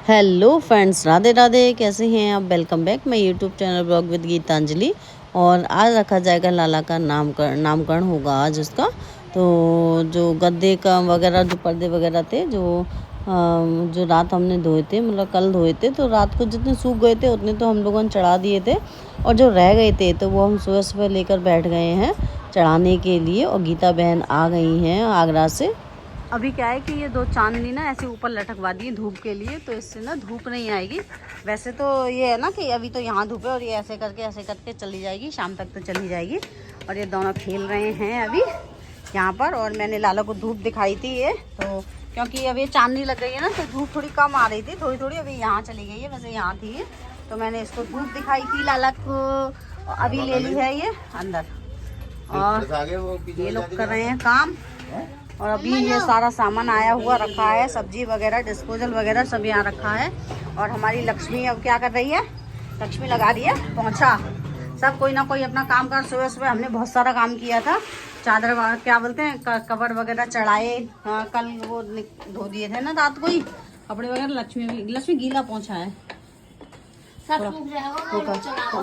Hello friends, Radhe Radhe. कैसे हैं आप? Welcome back my YouTube channel blog with Geetanjali. और आज रखा जाएगा लाला का नामकरण होगा आज उसका। तो जो गद्दे का वगैरह जो पर्दे वगैरह थे जो रात हमने धोए थे, मतलब कल धोए थे, तो रात को जितने सूख गए थे उतने तो हम लोगों ने चढ़ा दिए थे। और जो रह गए थे तो वो हम सुबह सुबह लेकर बैठ गए हैं चढ़ाने के लिए। और गीता बहन आ गई हैं आगरा से। अभी क्या है कि ये दो चांदनी ना ऐसे ऊपर लटकवा दी धूप के लिए, तो इससे ना धूप नहीं आएगी। वैसे तो ये है ना कि अभी तो यहाँ धूप है और ये ऐसे करके चली जाएगी, शाम तक तो चली जाएगी। और ये दोनों खेल रहे हैं अभी यहाँ पर। और मैंने लाला को धूप दिखाई थी ये, तो क्योंकि अब ये चांदनी लग गई है ना तो धूप थोड़ी कम आ रही थी, थोड़ी थोड़ी अभी यहाँ चली गई है। वैसे यहाँ थी ये, तो मैंने इसको धूप दिखाई थी लाला को। अभी ले ली है ये अंदर और ये लोग कर रहे हैं काम। और अभी ये सारा सामान आया हुआ रखा है, सब्जी वगैरह डिस्पोजल वगैरह सब यहाँ रखा है। और हमारी लक्ष्मी अब क्या कर रही है? लक्ष्मी लगा रही है पोंछा। सब कोई ना कोई अपना काम कर। सुबह सुबह हमने बहुत सारा काम किया था, चादर क्या बोलते हैं कवर वगैरह चढ़ाए। कल वो धो दिए थे ना रात को ही कपड़े वगैरह। लक्ष्मी गीला पोंछा है,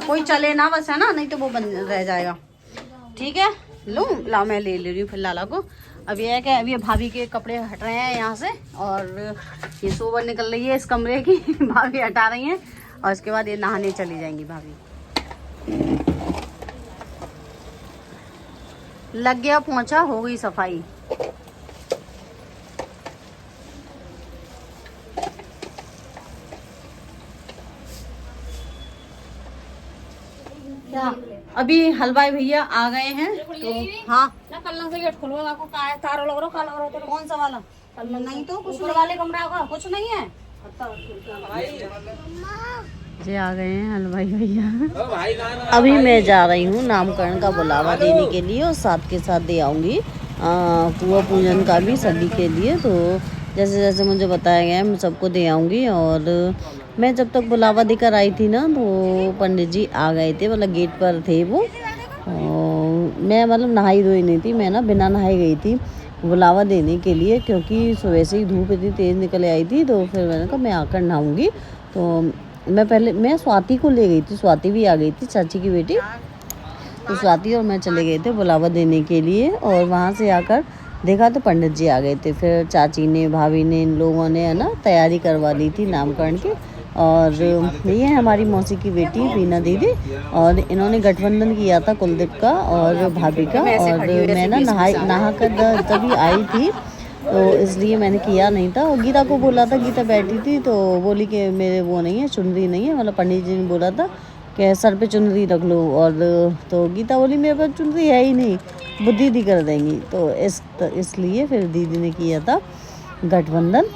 कोई चले ना बस, है ना, नहीं तो वो बंद रह जाएगा। ठीक है, लूँ लाओ, मैं ले रही हूँ फिर लाला को। अब ये है कि अभी भाभी के कपड़े हट रहे हैं यहाँ से, और ये सोबर निकल रही है इस कमरे की भाभी हटा रही हैं। और उसके बाद ये नहाने चली जाएंगी भाभी। लग गया पोंछा, हो गई सफाई। क्या अभी हलवाई भैया आ गए हैं तो हाँ ना, कल से गेट खुलवा आपको तारो लग रहा काला रहा। कौन सा वाला? कल नहीं तो कुछ वाले कमरा का कुछ नहीं है। जी आ गए हैं हलवाई भैया। अभी मैं जा रही हूँ नामकरण का बुलावा देने के लिए, और साथ के साथ दे आऊँगी कुआं पूजन का भी सभी के लिए। तो जैसे जैसे मुझे बताया गया है मैं सबको दे आऊँगी। और मैं जब तक बुलावा देकर आई थी ना तो पंडित जी आ गए थे, मतलब गेट पर थे वो। मैं मतलब नहाई धोई नहीं थी, मैं ना बिना नहाई गई थी बुलावा देने के लिए, क्योंकि सुबह से ही धूप इतनी तेज़ निकल आई थी। तो फिर मैंने कहा मैं आकर नहाऊंगी। तो मैं स्वाति को ले गई थी, स्वाति भी आ गई थी, चाची की बेटी। तो स्वाति और मैं चले गए थे बुलावा देने के लिए। और वहाँ से आकर देखा तो पंडित जी आ गए थे। फिर चाची ने, भाभी ने, इन लोगों ने है ना तैयारी करवा ली थी नामकरण की। और ये है हमारी मौसी की बेटी बीना दीदी, और इन्होंने गठबंधन किया था कुलदीप का और भाभी का। और मैं ना नहा कर तभी आई थी, तो इसलिए मैंने किया नहीं था। और गीता को बोला था, गीता बैठी थी तो बोली कि मेरे वो नहीं है, चुनरी नहीं है, मतलब पंडित जी ने बोला था कि सर पे चुनरी रख लो। और तो गीता बोली मेरे पास चुनरी है ही नहीं, वो दीदी कर देंगी। तो इसलिए फिर दीदी ने किया था गठबंधन।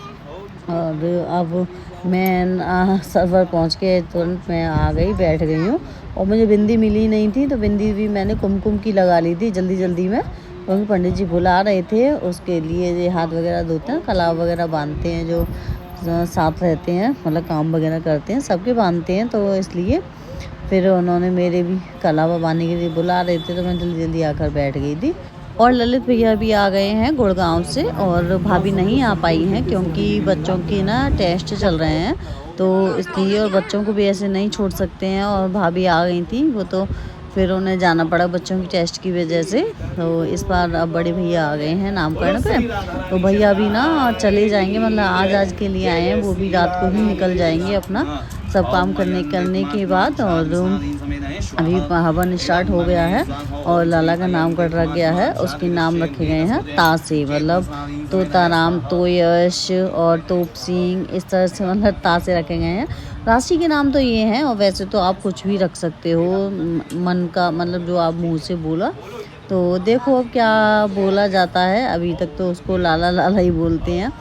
और अब मैं सर्वर पहुंच के तुरंत मैं आ गई, बैठ गई हूँ। और मुझे बिंदी मिली नहीं थी, तो बिंदी भी मैंने कुमकुम की लगा ली थी जल्दी जल्दी में, क्योंकि पंडित जी बुला रहे थे उसके लिए। ये हाथ वगैरह धोते हैं, कलाव वगैरह बांधते हैं, जो साथ रहते हैं, मतलब काम वगैरह करते हैं, सबके बांधते हैं। तो इसलिए फिर उन्होंने मेरे भी कलावा बांधने के लिए बुला रहे थे, तो मैं जल्दी जल्दी आकर बैठ गई थी। और ललित भैया भी आ गए हैं गुड़गांव से, और भाभी नहीं आ पाई हैं क्योंकि बच्चों के ना टेस्ट चल रहे हैं, तो इसलिए। और बच्चों को भी ऐसे नहीं छोड़ सकते हैं, और भाभी आ गई थी वो, तो फिर उन्हें जाना पड़ा बच्चों की टेस्ट की वजह से। तो इस बार अब बड़े भैया आ गए हैं नामकरण पे, तो भैया भी ना चले जाएंगे, मतलब आज के लिए आए हैं, वो भी रात को ही निकल जाएंगे अपना सब काम करने के बाद। और अभी हवन स्टार्ट हो गया है, और लाला का नाम कर रख गया है। उसके नाम रखे गए हैं तासे, मतलब तोताराम, तोयश और तोप सिंह, इस तरह से मतलब तासे रखे गए हैं। राशि के नाम तो ये हैं, और वैसे तो आप कुछ भी रख सकते हो मन का, मतलब जो आप मुंह से बोला। तो देखो अब क्या बोला जाता है। अभी तक तो उसको लाला लाला ही बोलते हैं,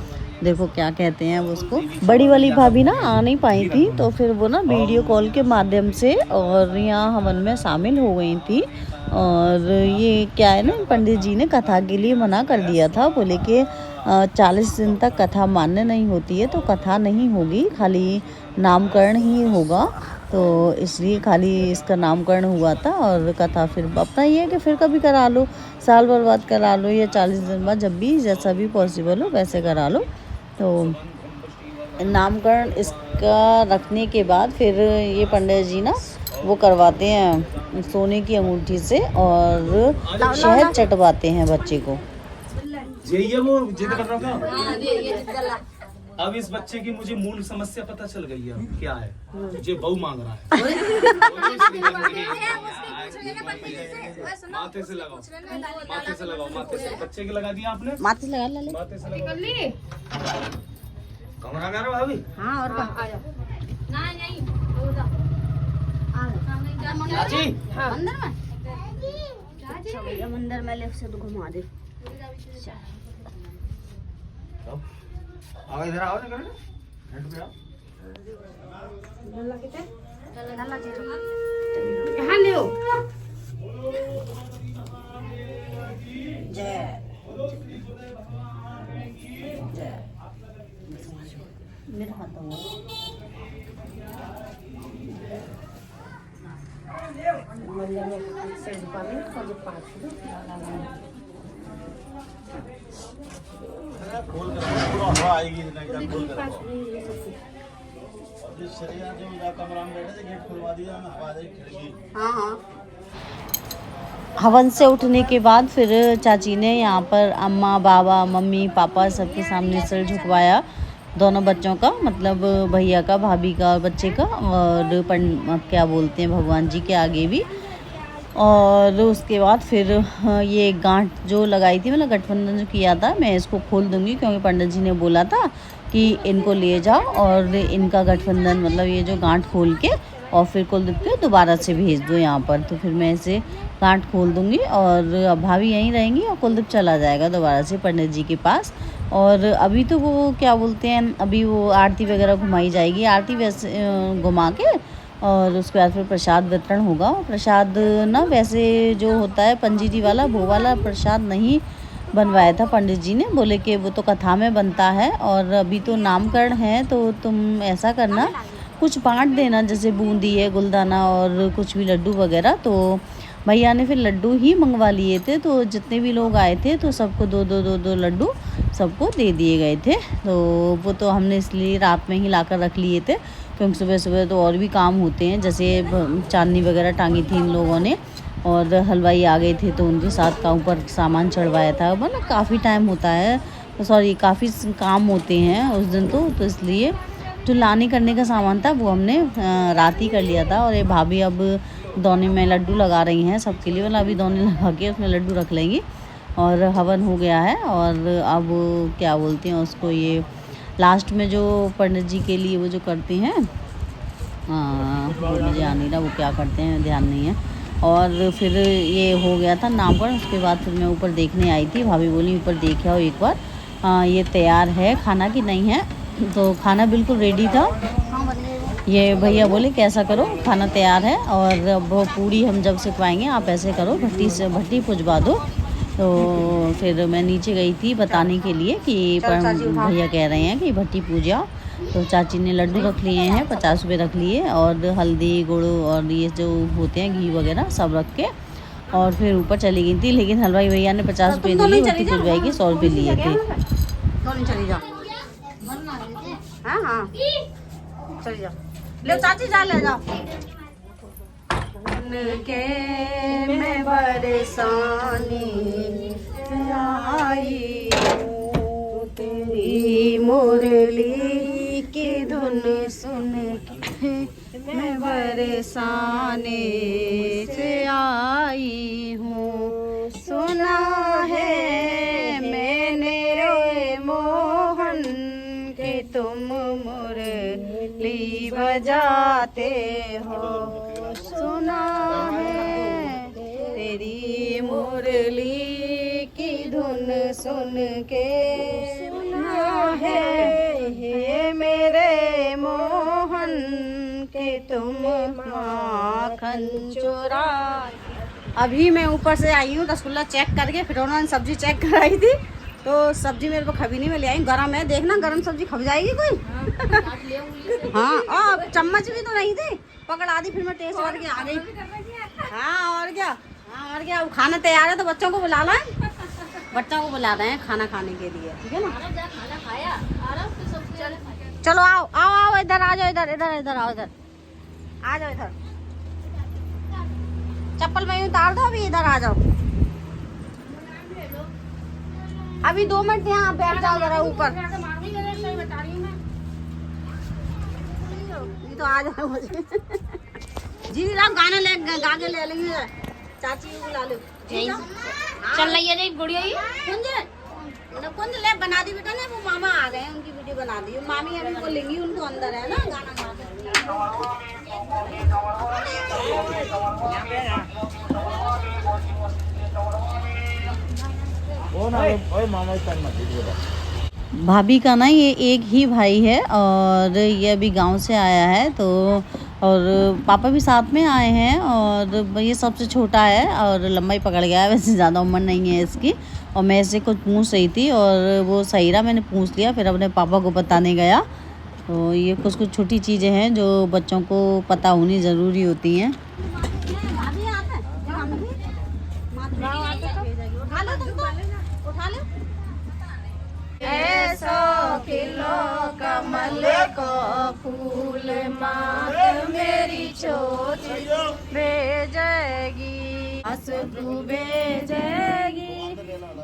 देखो क्या कहते हैं वो उसको। बड़ी वाली भाभी ना आ नहीं पाई थी, तो फिर वो ना वीडियो कॉल के माध्यम से और यहाँ हवन में शामिल हो गई थी। और ये क्या है ना, पंडित जी ने कथा के लिए मना कर दिया था, बोले कि 40 दिन तक कथा मान्य नहीं होती है, तो कथा नहीं होगी, खाली नामकरण ही होगा। तो इसलिए खाली इसका नामकरण हुआ था, और कथा फिर अपना ये है कि फिर कभी करा लो, साल भर बाद करा लो, या 40 दिन बाद, जब भी जैसा भी पॉसिबल हो वैसे करा लो। तो नामकरण इसका रखने के बाद फिर ये पंडित जी ना वो करवाते हैं सोने की अंगूठी से और शहद चटवाते हैं बच्चे को। ये वो जिद कर रहा था। अब इस बच्चे की मुझे मूल समस्या पता चल गई है क्या है। मुझे बहू मांग रहा है। माथे से लगाओ, माथे से लगाओ, माथे से। बच्चे के लगा दिया आपने? माथे से लगा ले। माथे से लगा। कमरा में आ रहा भाभी? हाँ और चाची मंदिर में भैया मंदिर में ले से तो घुमा दे। आओ इधर आओ ना हेड पे आओ। कहाँ ले हो? जय जय मेरा हाथ दो। खोल कर पूरा हवा आएगी इतना खोल कर। और जिस शरीर जो कमरा में बैठे थे गेट खुलवा दिया ना हवा आ जाएगी खिड़की। हाँ हाँ। हवन से उठने के बाद फिर चाची ने यहाँ पर अम्मा बाबा मम्मी पापा सबके सामने सिर झुकवाया, दोनों बच्चों का, मतलब भैया का, भाभी का और बच्चे का, और क्या बोलते हैं भगवान जी के आगे भी। और उसके बाद फिर ये गांठ जो लगाई थी, मतलब गठबंधन जो किया था, मैं इसको खोल दूंगी क्योंकि पंडित जी ने बोला था कि इनको ले जाओ और इनका गठबंधन मतलब ये जो गांठ खोल के और फिर कुलदीप के दोबारा से भेज दो यहाँ पर। तो फिर मैं इसे गांठ खोल दूंगी और अब भाभी यहीं रहेंगी और कुलदीप चला जाएगा दोबारा से पंडित जी के पास। और अभी तो वो क्या बोलते हैं, अभी वो आरती वगैरह घुमाई जाएगी, आरती वैसे घुमा के और उसके बाद फिर प्रसाद वितरण होगा। प्रसाद ना वैसे जो होता है पंजीरी वाला वो वाला प्रसाद नहीं बनवाया था पंडित जी ने, बोले कि वो तो कथा में बनता है और अभी तो नामकरण है तो तुम ऐसा करना कुछ बांट देना, जैसे बूंदी है, गुलदाना और कुछ भी लड्डू वगैरह। तो भैया ने फिर लड्डू ही मंगवा लिए थे, तो जितने भी लोग आए थे तो सबको दो दो दो दो लड्डू सबको दे दिए गए थे। तो वो तो हमने इसलिए रात में ही लाकर रख लिए थे क्योंकि सुबह सुबह तो और भी काम होते हैं, जैसे चांदनी वगैरह टांगी थी इन लोगों ने और हलवाई आ गए थे तो उनके साथ का ऊपर सामान चढ़वाया था। मतलब काफ़ी टाइम होता है, सॉरी काफ़ी काम होते हैं उस दिन तो इसलिए जो लाने करने का सामान था वो हमने रात ही कर लिया था। और ये भाभी अब दोने में लड्डू लगा रही हैं सबके लिए, मतलब अभी दोने लगा के उसमें लड्डू रख लेंगी। और हवन हो गया है और अब क्या बोलते हैं उसको, ये लास्ट में जो पंडित जी के लिए वो जो करते हैं वो मुझे आ नहीं रहा वो क्या करते हैं, ध्यान नहीं है। और फिर ये हो गया था नामकरण। उसके बाद फिर मैं ऊपर देखने आई थी, भाभी बोली ऊपर देख आओ एक बार ये तैयार है खाना कि नहीं है। तो खाना बिल्कुल रेडी था, ये भैया बोले कैसा करो खाना तैयार है और अब पूड़ी हम जब सिखवाएंगे आप ऐसे करो भट्टी पुजवा दो। तो फिर मैं नीचे गई थी बताने के लिए कि भैया कह रहे हैं कि भट्टी पूजा। तो चाची ने लड्डू रख लिए हैं, 50 रुपये रख लिए और हल्दी गुड़ और ये जो होते हैं घी वगैरह सब रख के और फिर ऊपर चली गई थी। लेकिन हलवाई भैया ने 50 रुपये दिए, भट्टी पुजवाई के 100 रुपये लिए थे। चली जाओ, हाँ हाँ चली जाओ, ले चाची जा ले जाओ। के मैं बरसानी आई तेरी मुरली की धुन सुन के मैं बरसाने से आई हूँ। सुना है मैंने रोए मोहन के तुम मुरली बजाते हो, सुना है तेरी मुरली की धुन सुन के, सुना है ये मेरे मोहन के तुम माखन चुरा। अभी मैं ऊपर से आई हूँ रसगुल्ला चेक करके, फिर उन्होंने सब्जी चेक कराई थी तो सब्जी मेरे को खबीनी में ले आई, गरम है, देखना गरम सब्जी खब जाएगी कोई। हाँ और चम्मच भी तो नहीं थे, पकड़ा दी फिर मैं टेस्ट करके आ गई। हाँ और क्या, हाँ और क्या, खाना तैयार है तो बच्चों को बुला लाएं, बच्चों को बुला रहे हैं खाना खाने के लिए, ठीक है ना। चलो आओ आओ आओ इधर आ जाओ, इधर इधर इधर आओ, इधर आ जाओ, इधर चप्पल में उतार दो, अभी इधर आ जाओ। अभी 2 मिनट यहाँ बैठ जाओ जरा ऊपर। ये तो आ जाओ मुझे जी राम गाना ले गा के ले लेंगे, चाची को बुला लो। चल रही है गुड़िया कुंज ले बना दी बेटा ने, वो मामा आ गए हैं, उनकी वीडियो बना दी। मामी अभी बोलेंगी, उनको अंदर है ना गाना गा भाभी का ना ये एक ही भाई है और ये अभी गांव से आया है, तो और पापा भी साथ में आए हैं और ये सबसे छोटा है और लंबाई पकड़ गया है, वैसे ज़्यादा उम्र नहीं है इसकी। और मैं इससे कुछ पूछ रही थी और वो सही रहा, मैंने पूछ लिया, फिर अपने पापा को बताने गया। तो ये कुछ कुछ छोटी चीज़ें हैं जो बच्चों को पता होनी ज़रूरी होती हैं। ऐसो खिलो कमल को फूल मात मेरी चोट भेजेगी, आंसू भेजेगी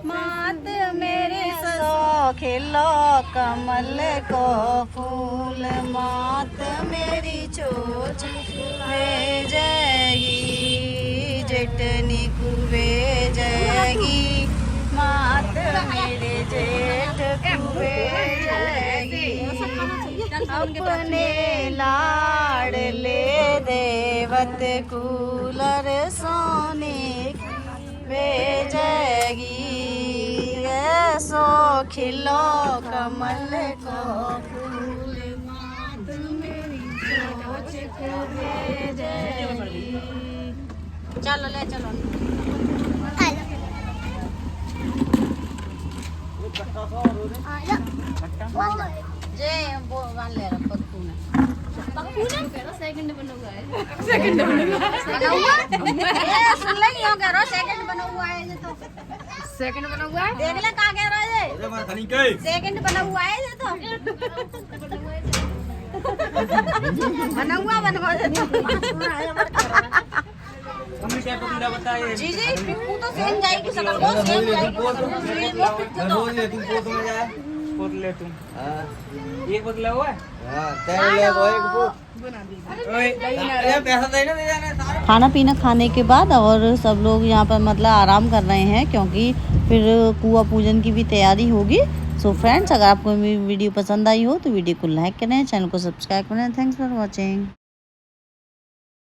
मात मेरे। सो खिलो कमल को फूल मात मेरी चोट भेजेगी, जटनी को भेजेगी मात मेरे जेठ को भेजेगी। अपने लाड़ ले देवत कूलर सोने भेजेगी, ऐसो खिलो कमल को फूल मात मेरी सोच को भेजेगी। चलो ले चलो जे वो वन ले रहा पक्कू ने सेकंड बनूंगा ये सुन ले क्यों कह रहा सेकंड बना हुआ है, ये तो सेकंड बना हुआ है, देख ले कहां कह रहा है ये सेकंड बना हुआ है, ये तो बना हुआ जी जी पिप्पू तो सेम जाएगी, सकल वो सेम जाएगी, वो पिप्पू तो ले तुम एक बदला हुआ है। खाना पीना खाने के बाद और सब लोग यहाँ पर मतलब आराम कर रहे हैं, क्योंकि फिर कुआं पूजन की भी तैयारी होगी। सो फ्रेंड्स, अगर आपको मेरी वीडियो पसंद आई हो तो वीडियो को लाइक करें, चैनल को सब्सक्राइब करें। Thanks for watching.